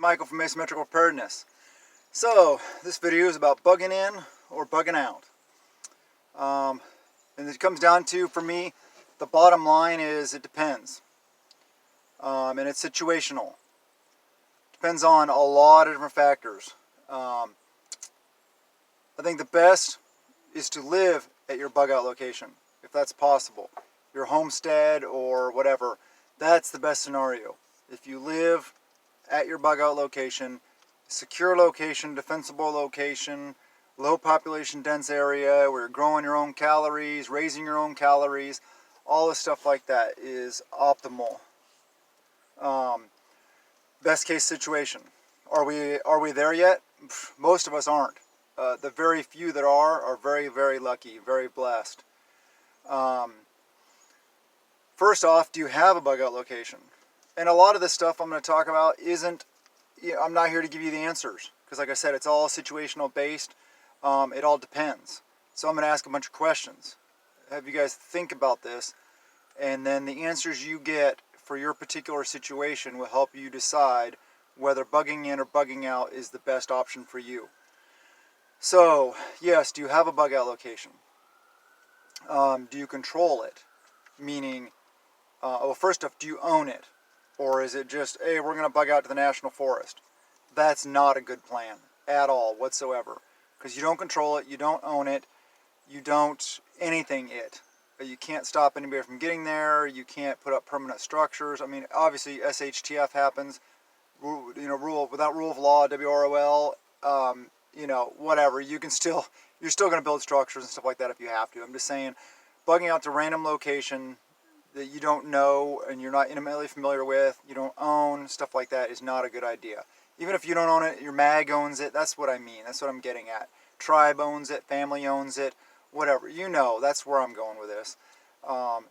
Michael from Asymmetrical Preparedness. So, this video is about bugging in or bugging out. And it comes down to, for me, the bottom line is it depends. And it's situational. Depends on a lot of different factors. I think the best is to live at your bug out location, if that's possible. Your homestead or whatever, that's the best scenario. If you live at your bug out location, secure location, defensible location, low population dense area where you're growing your own calories, raising your own calories, all the stuff like that is optimal. Best case situation. Are we there yet? Most of us aren't. The very few that are very, very lucky, very blessed. First off, do you have a bug out location? And a lot of this stuff I'm going to talk about isn't, I'm not here to give you the answers, because like I said, it's all situational based. It all depends. So I'm going to ask a bunch of questions. Have you guys think about this, and then the answers you get for your particular situation will help you decide whether bugging in or bugging out is the best option for you. So, yes, do you have a bug out location? Do you control it? Meaning, well, first off, do you own it? Or is it just, hey, we're going to bug out to the national forest? That's not a good plan at all whatsoever. Because you don't control it, you don't own it, you don't anything it. You can't stop anybody from getting there, you can't put up permanent structures. I mean, obviously SHTF happens, without rule of law, WROL, whatever. You're still going to build structures and stuff like that if you have to. I'm just saying, bugging out to random location that you don't know and you're not intimately familiar with, you don't own, stuff like that is not a good idea. Even if you don't own it, your mag owns it, that's what I mean, that's what I'm getting at. Tribe owns it, family owns it, whatever, that's where I'm going with this.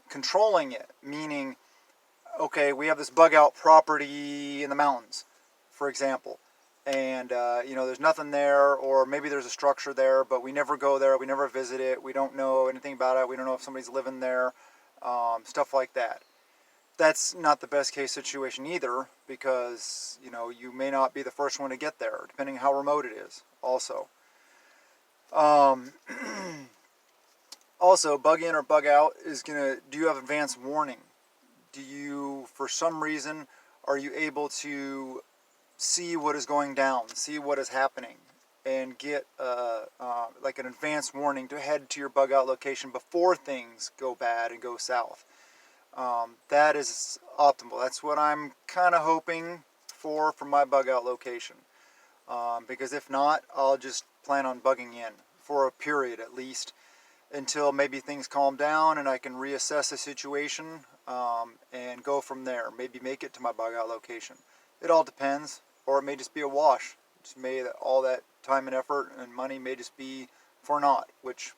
Controlling it, meaning, okay, we have this bug out property in the mountains, for example, and there's nothing there, or maybe there's a structure there, but we never go there, we never visit it, we don't know anything about it, we don't know if somebody's living there, stuff like that. That's not the best case situation either, because you may not be the first one to get there, depending on how remote it is also. Also, bug in or bug out is do you have advance warning? Do you, for some reason, are you able to see what is going down, see what is happening, and get like an advance warning to head to your bug out location before things go bad and go south? That is optimal. That's what I'm kind of hoping for my bug out location. Because if not, I'll just plan on bugging in for a period at least until maybe things calm down and I can reassess the situation and go from there. Maybe make it to my bug out location. It all depends, or it may just be a wash. All that time and effort and money may just be for naught, which,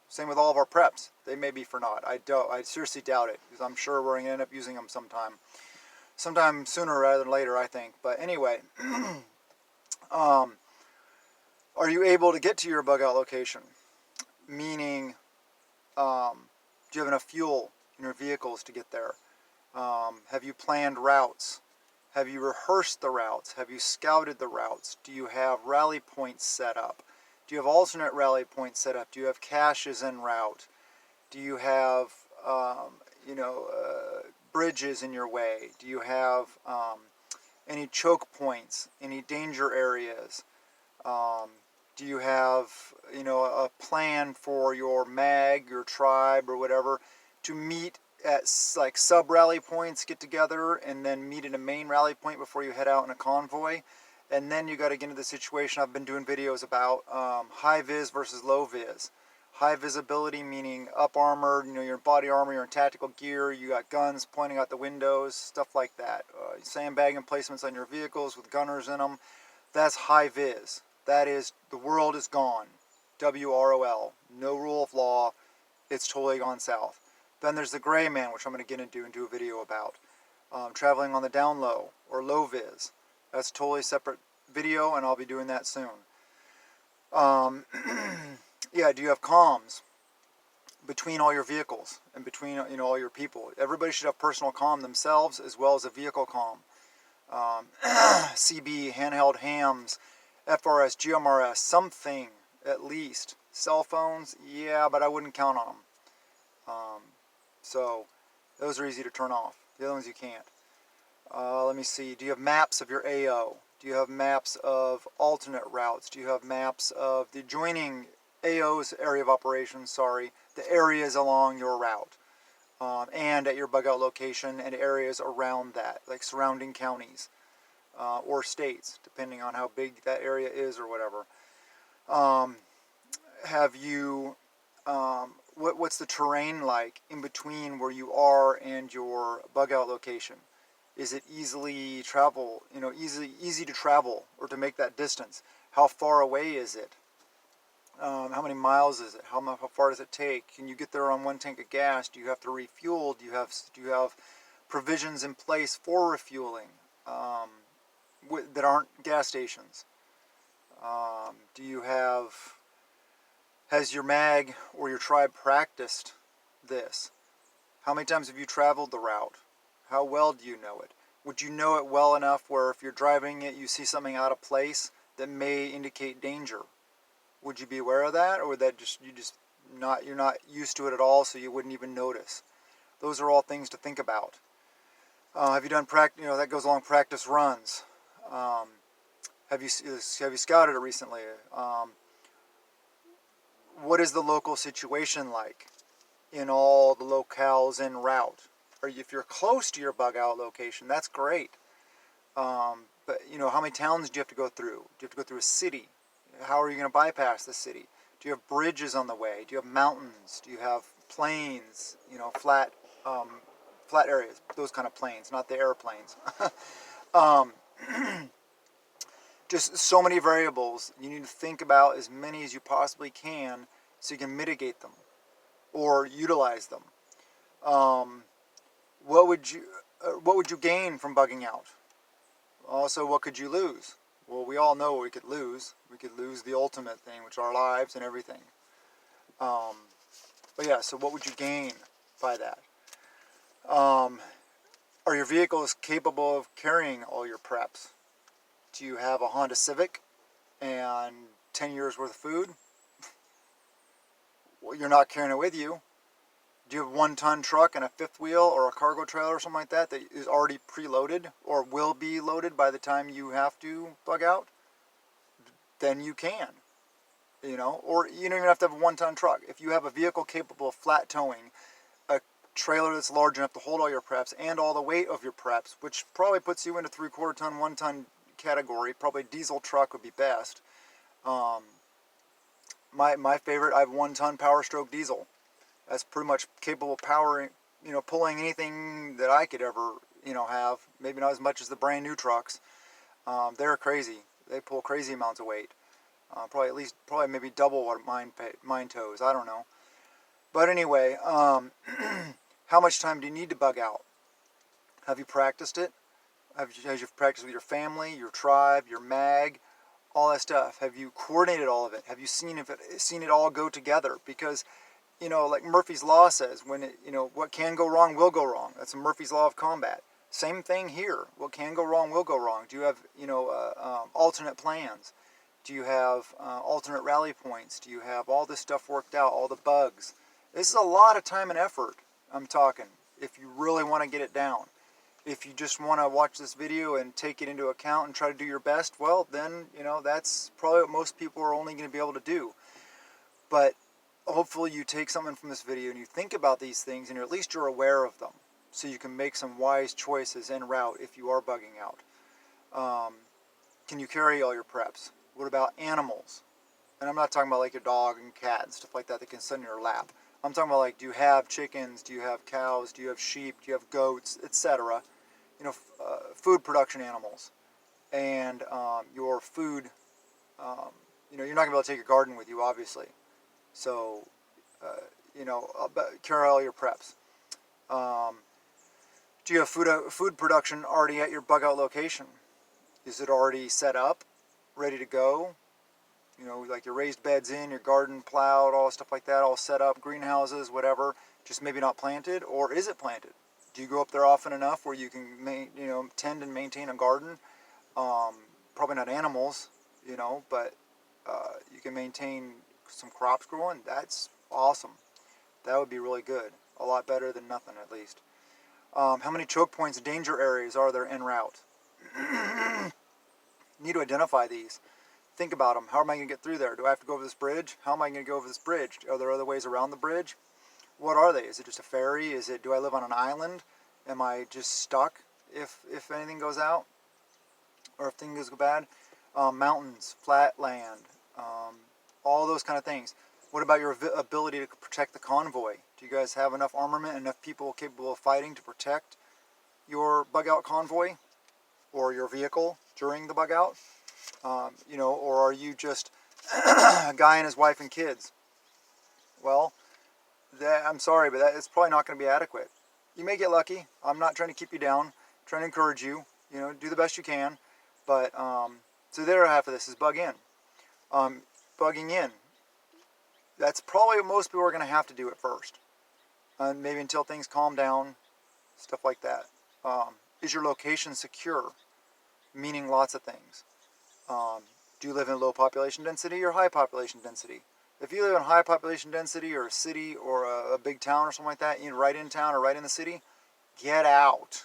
same with all of our preps. They may be for naught. I seriously doubt it, because I'm sure we're going to end up using them sometime sooner rather than later, I think. But anyway, are you able to get to your bug out location? Meaning, do you have enough fuel in your vehicles to get there? Have you planned routes? Have you rehearsed the routes? Have you scouted the routes? Do you have rally points set up? Do you have alternate rally points set up? Do you have caches en route? Do you have, bridges in your way? Do you have any choke points? Any danger areas? Do you have, a plan for your mag, your tribe, or whatever, to meet at like sub-rally points, get together, and then meet at a main rally point before you head out in a convoy? And then you got to get into the situation I've been doing videos about, high vis versus low vis. High visibility meaning up armored, your body armor, you're in tactical gear, you got guns pointing out the windows, stuff like that. Sandbagging placements on your vehicles with gunners in them. That's high vis. That is, the world is gone. WROL. No rule of law. It's totally gone south. Then there's the gray man, which I'm going to get into and do a video about. Traveling on the down low, or low vis. That's a totally separate video, and I'll be doing that soon. Yeah, do you have comms between all your vehicles and between all your people? Everybody should have personal comm themselves as well as a vehicle comm. CB, handheld hams, FRS, GMRS, something at least. Cell phones, yeah, but I wouldn't count on them. So those are easy to turn off. The other ones you can't. Let me see. Do you have maps of your AO? Do you have maps of alternate routes? Do you have maps of the adjoining AO's area of operations, sorry, the areas along your route, and at your bug out location and areas around that, like surrounding counties or states, depending on how big that area is or whatever. Have you, what's the terrain like in between where you are and your bug out location? Is it easily easy to travel or to make that distance? How far away is it? How many miles is it? How far does it take? Can you get there on one tank of gas? Do you have to refuel? Do you have provisions in place for refueling that aren't gas stations? Do you have? Has your mag or your tribe practiced this? How many times have you traveled the route? How well do you know it? Would you know it well enough where if you're driving it, you see something out of place that may indicate danger? Would you be aware of that, or would that you're not used to it at all, so you wouldn't even notice? Those are all things to think about. Have you done that goes along practice runs? Have you scouted it recently? What is the local situation like in all the locales en route? Or if you're close to your bug out location, that's great. But how many towns do you have to go through? Do you have to go through a city? How are you going to bypass the city? Do you have bridges on the way? Do you have mountains? Do you have plains? Flat areas, those kind of planes, not the airplanes. Just so many variables. You need to think about as many as you possibly can so you can mitigate them or utilize them. What would you gain from bugging out? Also, what could you lose? Well, we all know what we could lose. We could lose the ultimate thing, which are our lives and everything. But yeah, so what would you gain by that? Are your vehicles capable of carrying all your preps? Do you have a Honda Civic and 10 years worth of food? Well, you're not carrying it with you. Do you have a 1-ton truck and a fifth wheel or a cargo trailer or something like that is already preloaded or will be loaded by the time you have to bug out? Then you can. Or you don't even have to have a 1-ton truck. If you have a vehicle capable of flat towing, a trailer that's large enough to hold all your preps and all the weight of your preps, which probably puts you into 3/4 ton, 1-ton category, probably diesel truck would be best. My favorite, I have 1-ton Power Stroke diesel. That's pretty much capable of powering, pulling anything that I could ever, have. Maybe not as much as the brand new trucks. They're crazy. They pull crazy amounts of weight. Probably maybe double what mine tows. I don't know. But anyway, how much time do you need to bug out? Have you practiced it? Have you practiced with your family, your tribe, your mag, all that stuff? Have you coordinated all of it? Have you seen it all go together? Because like Murphy's Law says, what can go wrong will go wrong. That's a Murphy's Law of combat. Same thing here. What can go wrong will go wrong. Do you have, alternate plans? Do you have alternate rally points? Do you have all this stuff worked out, all the bugs? This is a lot of time and effort, I'm talking, if you really want to get it down. If you just want to watch this video and take it into account and try to do your best, well, then, that's probably what most people are only going to be able to do. But hopefully you take something from this video and you think about these things and at least you're aware of them so you can make some wise choices en route if you are bugging out. Can you carry all your preps? What about animals? And I'm not talking about like your dog and cat and stuff like that that can sit in your lap. I'm talking about like, do you have chickens? Do you have cows? Do you have sheep? Do you have goats, etc.? Food production animals. And your food, you're not going to be able to take your garden with you, obviously. So, carry all your preps. Do you have food production already at your bug out location? Is it already set up, ready to go? Like your raised beds your garden plowed, all stuff like that, all set up, greenhouses, whatever, just maybe not planted, or is it planted? Do you go up there often enough where you can tend and maintain a garden? Probably not animals, but you can maintain some crops growing. That's awesome. That would be really good. A lot better than nothing, at least. How many choke points, danger areas are there en route? You need to identify these. Think about them. How am I going to get through there? Do I have to go over this bridge? How am I going to go over this bridge? Are there other ways around the bridge? What are they? Is it just a ferry? Do I live on an island? Am I just stuck if anything goes out? Or if things go bad? Mountains, flat land, all those kind of things. What about your ability to protect the convoy? Do you guys have enough armament, enough people capable of fighting to protect your bug out convoy or your vehicle during the bug out? Or are you just a guy and his wife and kids? Well, I'm sorry, but that is probably not going to be adequate. You may get lucky. I'm not trying to keep you down. I'm trying to encourage you. Do the best you can. But so the other half of this is bug in. Bugging in. That's probably what most people are going to have to do at first. Maybe until things calm down, stuff like that. Is your location secure? Meaning lots of things. Do you live in low population density or high population density? If you live in high population density or a city or a big town or something like that, right in town or right in the city, get out.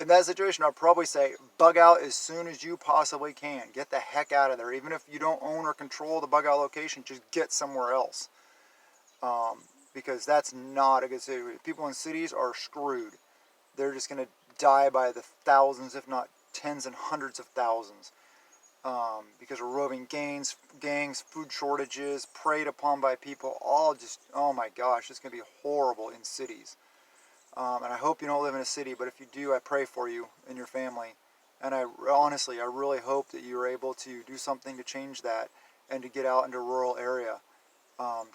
In that situation, I'd probably say bug out as soon as you possibly can. Get the heck out of there. Even if you don't own or control the bug out location, just get somewhere else. Because that's not a good situation. People in cities are screwed. They're just going to die by the thousands, if not tens and hundreds of thousands. Because of roving gangs, food shortages, preyed upon by people, all just, oh my gosh, it's going to be horrible in cities. And I hope you don't live in a city, but if you do, I pray for you and your family. And I really hope that you're able to do something to change that and to get out into a rural area,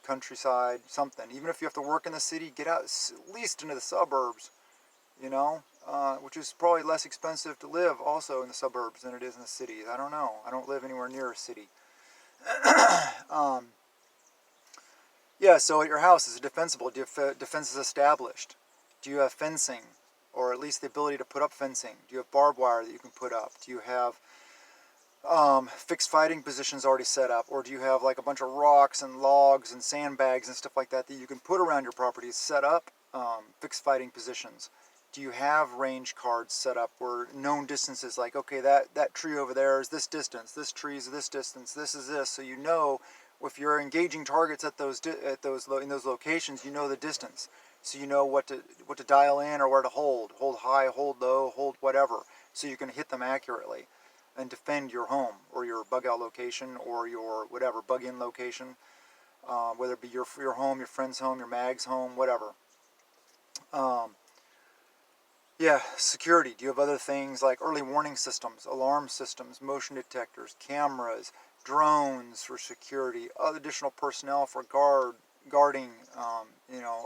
countryside, something. Even if you have to work in the city, get out at least into the suburbs, which is probably less expensive to live also in the suburbs than it is in the cities. I don't know. I don't live anywhere near a city. Yeah, so at your house, is it defensible? Do you have defenses established? Do you have fencing, or at least the ability to put up fencing? Do you have barbed wire that you can put up? Do you have fixed fighting positions already set up? Or do you have like a bunch of rocks and logs and sandbags and stuff like that that you can put around your property set up fixed fighting positions? Do you have range cards set up where known distances, like, okay, that tree over there is this distance, this tree is this distance, this is this, so you know if you're engaging targets at in those locations, you know the distance. So you know what to dial in or where to hold high, hold low, hold whatever, so you can hit them accurately and defend your home or your bug out location or your whatever bug in location, whether it be your home, your friend's home, your mag's home, whatever. Yeah, security. Do you have other things like early warning systems, alarm systems, motion detectors, cameras, drones for security, other additional personnel for guarding,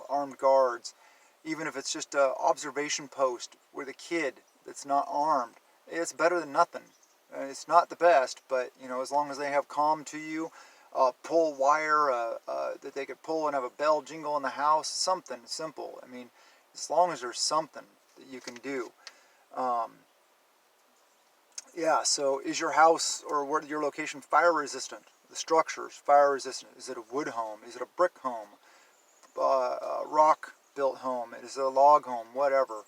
armed guards, even if it's just an observation post with a kid that's not armed? It's better than nothing. It's not the best, but as long as they have comm to you, pull wire that they could pull and have a bell jingle in the house, something simple. I mean, as long as there's something that you can do. Yeah, so is your house or your location fire resistant? The structures, fire resistant. Is it a wood home? Is it a brick home? A rock built home? Is it a log home? Whatever.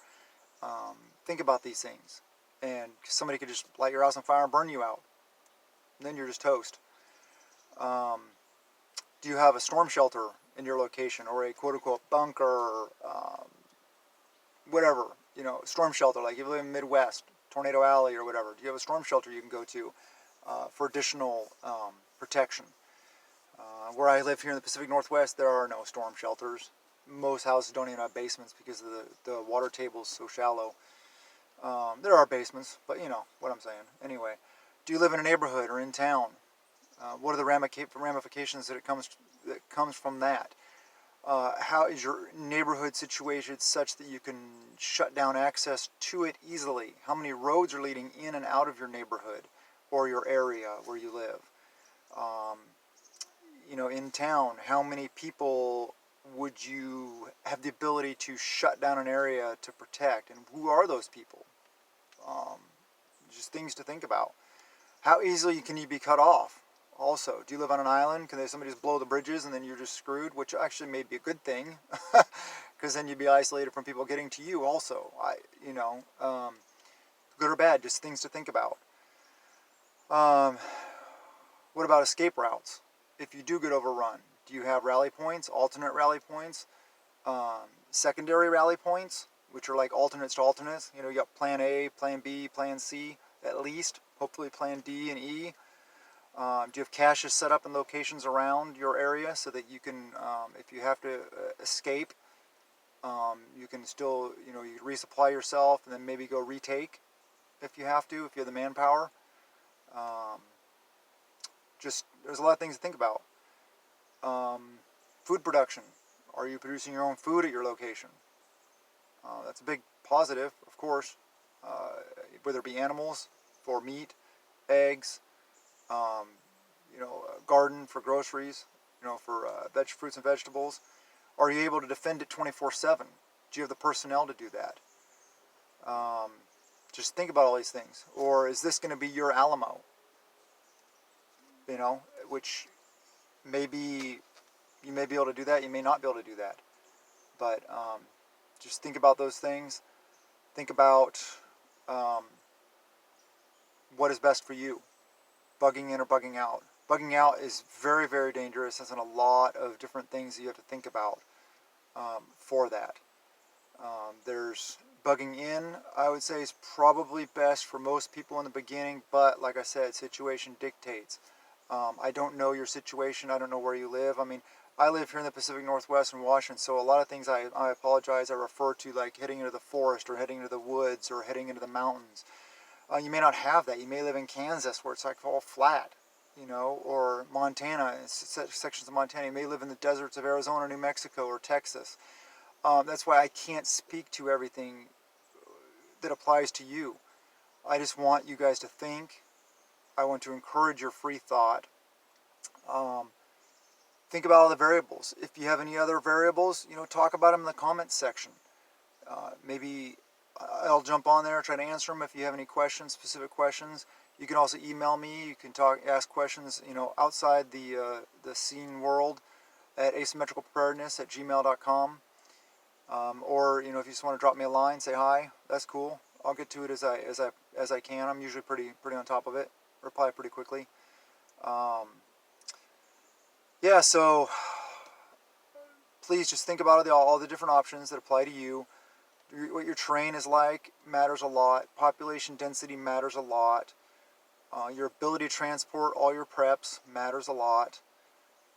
Think about these things. And somebody could just light your house on fire and burn you out. And then you're just toast. Do you have a storm shelter in your location or a quote-unquote bunker, whatever, storm shelter, like if you live in the Midwest, Tornado Alley or whatever? Do you have a storm shelter you can go to for additional protection? Where I live here in the Pacific Northwest, there are no storm shelters. Most houses don't even have basements because the water table is so shallow. There are basements, but you know what I'm saying. Anyway, do you live in a neighborhood or in town? What are the ramifications that comes from that? How is your neighborhood situated such that you can shut down access to it easily? How many roads are leading in and out of your neighborhood or your area where you live? In town, how many people would you have the ability to shut down an area to protect? And who are those people? Um, just things to think about. How easily can you be cut off? Also, do you live on an island? Can somebody just blow the bridges and then you're just screwed? Which actually may be a good thing, because then you'd be isolated from people getting to you. Also, good or bad, just things to think about. What about escape routes? If you do get overrun, do you have rally points, alternate rally points, secondary rally points, which are like alternates to alternates? You got plan A, plan B, plan C, at least. Hopefully plan D and E. Do you have caches set up in locations around your area so that you can, if you have to escape, you can still, you resupply yourself and then maybe go retake if you have to, if you have the manpower. There's a lot of things to think about. Food production. Are you producing your own food at your location? That's a big positive, of course. Whether it be animals for meat, eggs, garden for groceries, for fruits and vegetables. Are you able to defend it 24/7? Do you have the personnel to do that? Just think about all these things. Or is this going to be your Alamo? Which maybe you may be able to do that, you may not be able to do that. But just think about those things. Think about what is best for you. Bugging in or bugging out. Bugging out is very, very dangerous. There's a lot of different things that you have to think about for that. There's bugging in, I would say, is probably best for most people in the beginning, but like I said, situation dictates. I don't know your situation. I don't know where you live. I mean, I live here in the Pacific Northwest in Washington, so a lot of things I apologize, I refer to like heading into the forest or heading into the woods or heading into the mountains. You may not have that. You may live in Kansas where it's like all flat, or Montana, sections of Montana. You may live in the deserts of Arizona, New Mexico, or Texas. That's why I can't speak to everything that applies to you. I just want you guys to think. I want to encourage your free thought. Think about all the variables. If you have any other variables, talk about them in the comments section. Maybe I'll jump on there, try to answer them. If you have any questions, specific questions, you can also email me. You can ask questions, outside the scene world at asymmetricalpreparedness@gmail.com. Or if you just want to drop me a line, say hi. That's cool. I'll get to it as I can. I'm usually pretty on top of it. Reply pretty quickly. So please just think about all the different options that apply to you. What your terrain is like matters a lot. Population density matters a lot. Your ability to transport all your preps matters a lot.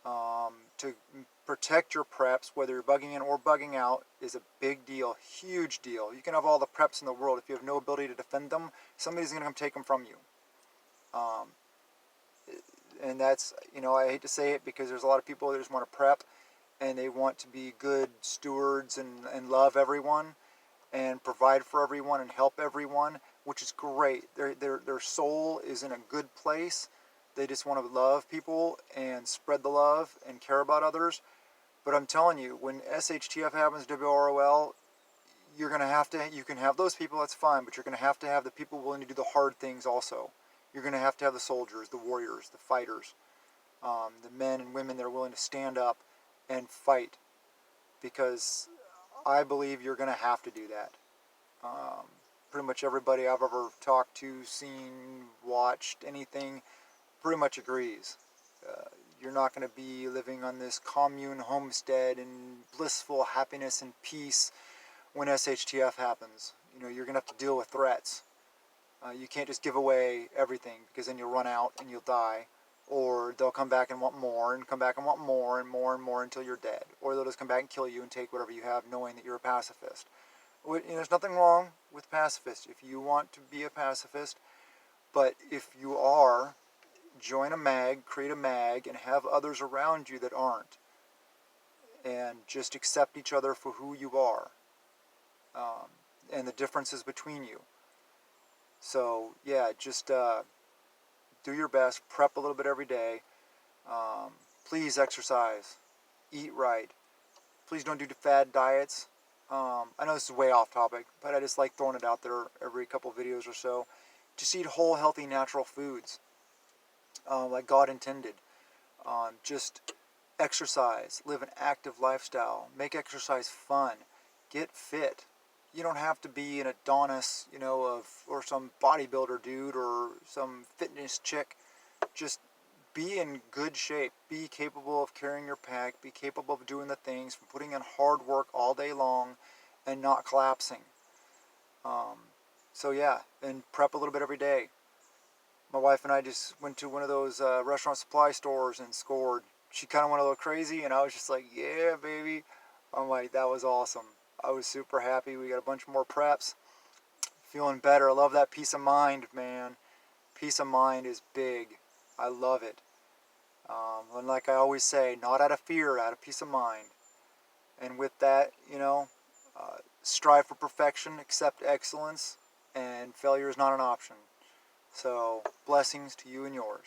To protect your preps, whether you're bugging in or bugging out, is a big deal, huge deal. You can have all the preps in the world. If you have no ability to defend them, somebody's going to come take them from you. And that's, I hate to say it because there's a lot of people that just want to prep and they want to be good stewards and love everyone and provide for everyone and help everyone, which is great. Their soul is in a good place. They just want to love people and spread the love and care about others. But I'm telling you, when SHTF happens, WROL, you're going to have to, you can have those people, that's fine, but you're going to have the people willing to do the hard things also. You're going to have the soldiers, the warriors, the fighters, the men and women that are willing to stand up and fight. Because I believe you're going to have to do that. Pretty much everybody I've ever talked to, seen, watched, anything, pretty much agrees. You're not going to be living on this commune homestead in blissful happiness and peace when SHTF happens. You're going to have to deal with threats. You can't just give away everything because then you'll run out and you'll die. Or they'll come back and want more and come back and want more and more and more until you're dead. Or they'll just come back and kill you and take whatever you have knowing that you're a pacifist. There's nothing wrong with pacifists if you want to be a pacifist. But if you are, join a mag, create a mag, and have others around you that aren't. And just accept each other for who you are. And the differences between you. So, yeah, just do your best. Prep a little bit every day. Please exercise. Eat right. Please don't do fad diets. I know this is way off topic, but I just like throwing it out there every couple videos or so. Just eat whole, healthy, natural foods, like God intended. Just exercise, live an active lifestyle, make exercise fun, get fit. You don't have to be an Adonis, or some bodybuilder dude or some fitness chick. Just be in good shape. Be capable of carrying your pack. Be capable of doing the things, from putting in hard work all day long and not collapsing. So yeah, and prep a little bit every day. My wife and I just went to one of those restaurant supply stores and scored. She kind of went a little crazy, and I was just like, yeah, baby. I'm like, that was awesome. I was super happy. We got a bunch more preps. Feeling better. I love that peace of mind, man. Peace of mind is big. I love it. And like I always say, not out of fear, out of peace of mind. And with that, strive for perfection, accept excellence, and failure is not an option. So, blessings to you and yours.